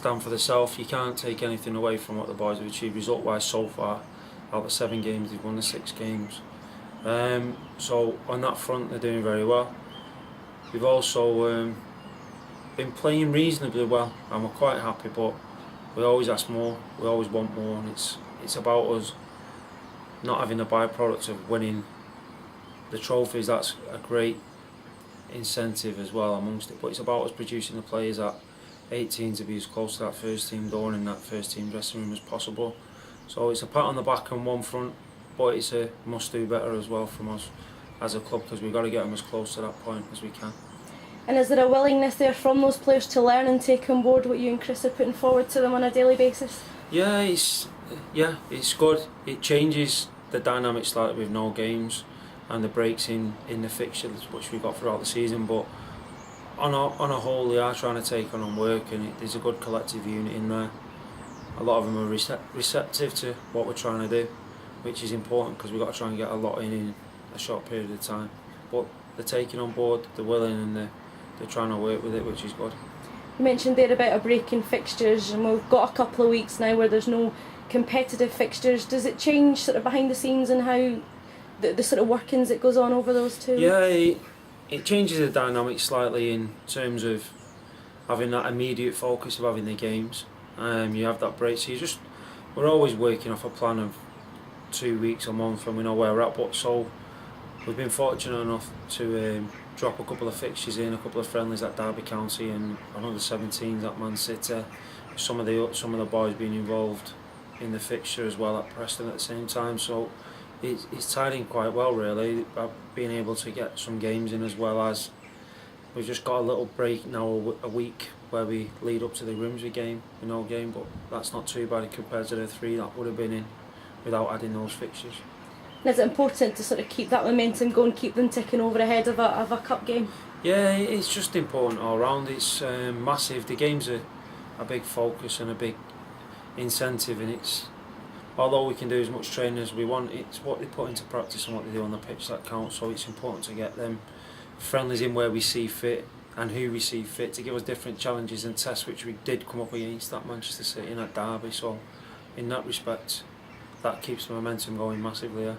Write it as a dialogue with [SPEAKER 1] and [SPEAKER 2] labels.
[SPEAKER 1] stand for themselves. You can't take anything away from what the boys have achieved result-wise so far. Out of 7 games, they've won the 6 games. So on that front, they're doing very well. We've also been playing reasonably well, and we're quite happy. But we always ask more. We always want more, and it's about us not having the byproducts of winning the trophies. That's a great incentive as well amongst it, but it's about us producing the players at 18 to be as close to that first team door and in that first team dressing room as possible. So it's a pat on the back on one front, but it's a must do better as well from us as a club, because we've got to get them as close to that point as we can.
[SPEAKER 2] And is there a willingness there from those players to learn and take on board what you and Chris are putting forward to them on a daily basis?
[SPEAKER 1] Yeah, it's good. It changes the dynamic slightly with no games and the breaks in the fixtures which we've got throughout the season, but on a whole they are trying to take on work, and there's a good collective unit in there. A lot of them are receptive to what we're trying to do, which is important because we've got to try and get a lot in a short period of time. But they're taking on board, they're willing, and they're trying to work with it, which is good.
[SPEAKER 2] You mentioned there about a break in fixtures, and we've got a couple of weeks now where there's no competitive fixtures. Does it change sort of behind the scenes and how the sort of workings that goes on over those 2 weeks?
[SPEAKER 1] Yeah, it changes the dynamic slightly in terms of having that immediate focus of having the games. You have that break, so we're always working off a plan of 2 weeks, a month, and we know where we're at. But so we've been fortunate enough to drop a couple of fixtures in, a couple of friendlies at Derby County and another 17s at Man City. Some of the boys being involved in the fixture as well at Preston at the same time. So it's tied in quite well, really, being able to get some games in, as well as we've just got a little break now, a week where we lead up to the Grimsby game, no game, but that's not too bad compared to the 3 that would have been in without adding those fixtures.
[SPEAKER 2] And is it important to sort of keep that momentum going, keep them ticking over ahead of a cup game?
[SPEAKER 1] Yeah, it's just important all round. It's massive. The game's a big focus and a big incentive, and although we can do as much training as we want, it's what they put into practice and what they do on the pitch that counts. So it's important to get them friendlies in where we see fit and who we see fit to give us different challenges and tests, which we did come up against at Manchester City and at Derby. So in that respect, that keeps the momentum going massively. Yeah.